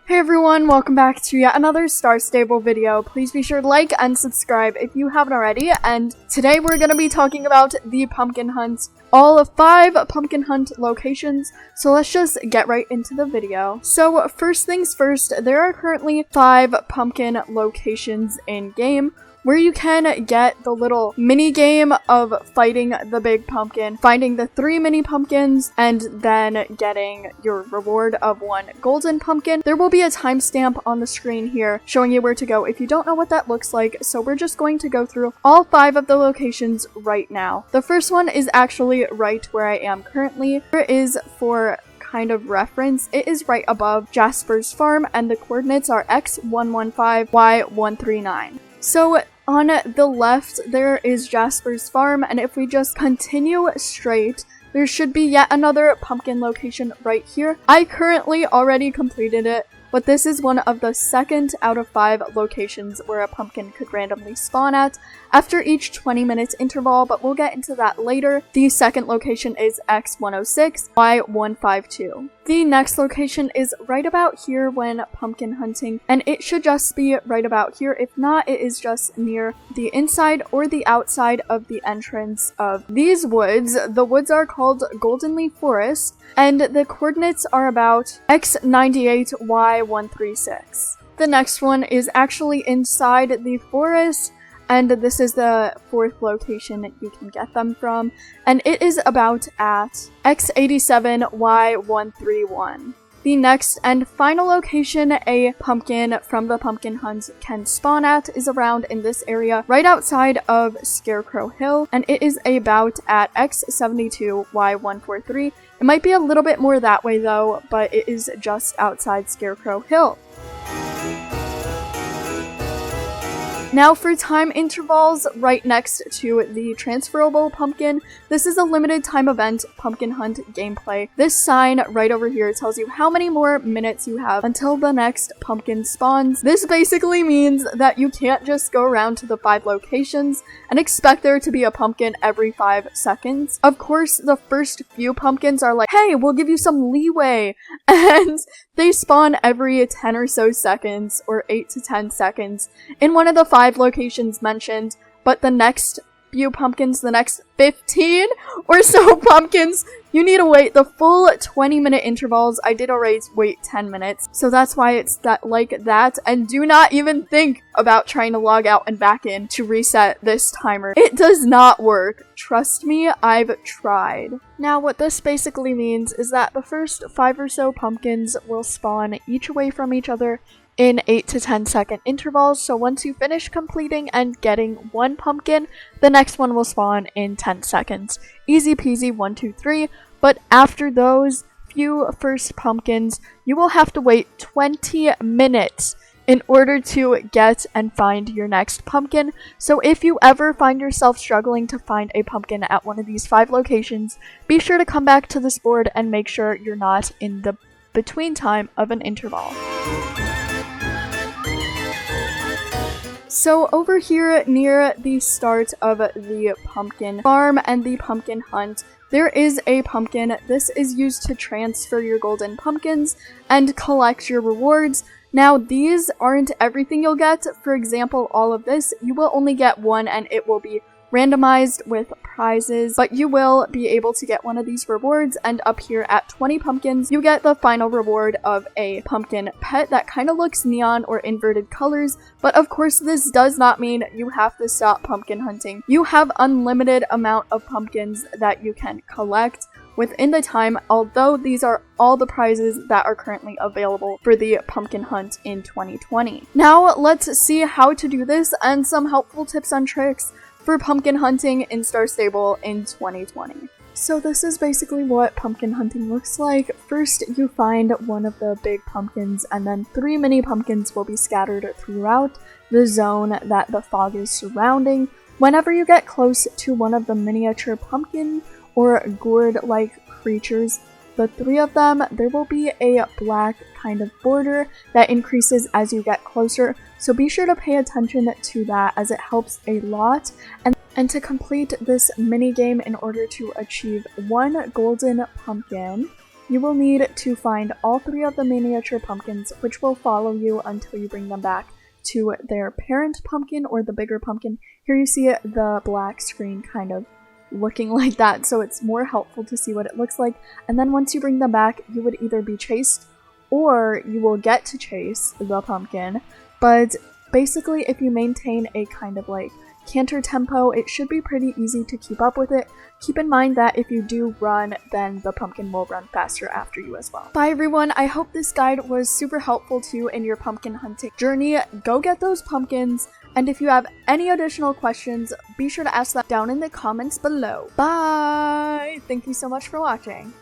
Hey everyone, welcome back to yet another Star Stable video. Please be sure to like and subscribe if you haven't already. And today we're going to be talking about the pumpkin hunt. All 5 pumpkin hunt locations. So let's just get right into the video. So first things first, there are currently 5 pumpkin locations in game, where you can get the little mini game of fighting the big pumpkin, finding the 3 mini pumpkins, and then getting your reward of 1 golden pumpkin. There will be a timestamp on the screen here showing you where to go if you don't know what that looks like, so we're just going to go through all 5 of the locations right now. The first one is actually right where I am currently. There is for kind of reference, it is right above Jasper's farm, and the coordinates are x115, y139. So on the left, there is Jasper's farm, and if we just continue straight, there should be yet another pumpkin location right here. I currently already completed it, but this is one of the 2nd out of 5 locations where a pumpkin could randomly spawn at after each 20-minute interval, but we'll get into that later. The 2nd location is X106, Y152. The next location is right about here when pumpkin hunting, and it should just be right about here. If not, it is just near the inside or the outside of the entrance of these woods. The woods are called Golden Leaf Forest, and the coordinates are about X98, Y136. The next one is actually inside the forest, and this is the 4th location that you can get them from, and it is about at X87, Y131. The next and final location a pumpkin from the pumpkin hunt can spawn at is around in this area right outside of Scarecrow Hill, and it is about at X72, Y143. It might be a little bit more that way though, but it is just outside Scarecrow Hill. Now for time intervals right next to the transferable pumpkin, this is a limited time event pumpkin hunt gameplay. This sign right over here tells you how many more minutes you have until the next pumpkin spawns. This basically means that you can't just go around to the 5 locations and expect there to be a pumpkin every 5 seconds. Of course, the first few pumpkins are like, hey, we'll give you some leeway, and they spawn every 10 or so seconds, or 8 to 10 seconds, in one of the 5 locations mentioned, but the next few pumpkins, the next 15 or so pumpkins, you need to wait the full 20-minute intervals. I did already wait 10 minutes, so that's why it's that like that, and do not even think about trying to log out and back in to reset this timer. It does not work. Trust me, I've tried. Now what this basically means is that the first 5 or so pumpkins will spawn each away from each other in 8 to 10 second intervals, so once you finish completing and getting 1 pumpkin, the next one will spawn in 10 seconds. Easy peasy, 1, 2, 3, but after those few first pumpkins, you will have to wait 20 minutes in order to get and find your next pumpkin. So if you ever find yourself struggling to find a pumpkin at one of these 5 locations, be sure to come back to this board and make sure you're not in the between time of an interval. So over here near the start of the pumpkin farm and the pumpkin hunt, there is a pumpkin. This is used to transfer your golden pumpkins and collect your rewards. Now these aren't everything you'll get. For example, all of this, you will only get 1 and it will be randomized with prizes, but you will be able to get one of these rewards, and up here at 20 pumpkins, you get the final reward of a pumpkin pet that kind of looks neon or inverted colors, but of course this does not mean you have to stop pumpkin hunting. You have unlimited amount of pumpkins that you can collect within the time, although these are all the prizes that are currently available for the pumpkin hunt in 2020. Now let's see how to do this and some helpful tips and tricks for pumpkin hunting in Star Stable in 2020. So this is basically what pumpkin hunting looks like. First, you find one of the big pumpkins, and then 3 mini pumpkins will be scattered throughout the zone that the fog is surrounding. Whenever you get close to one of the miniature pumpkin or gourd-like creatures, the 3 of them, there will be a black kind of border that increases as you get closer, so be sure to pay attention to that as it helps a lot. And to complete this mini game in order to achieve 1 golden pumpkin, You will need to find all 3 of the miniature pumpkins, which will follow you until you bring them back to their parent pumpkin or the bigger pumpkin. Here you see the black screen kind of looking like that, so it's more helpful to see what it looks like. And then once you bring them back, you would either be chased or you will get to chase the pumpkin. But basically, if you maintain a kind of like canter tempo, it should be pretty easy to keep up with it. Keep in mind that if you do run, then the pumpkin will run faster after you as well. Bye everyone, I hope this guide was super helpful to you in your pumpkin hunting journey. Go get those pumpkins, and if you have any additional questions, be sure to ask that down in the comments below. Bye! Thank you so much for watching.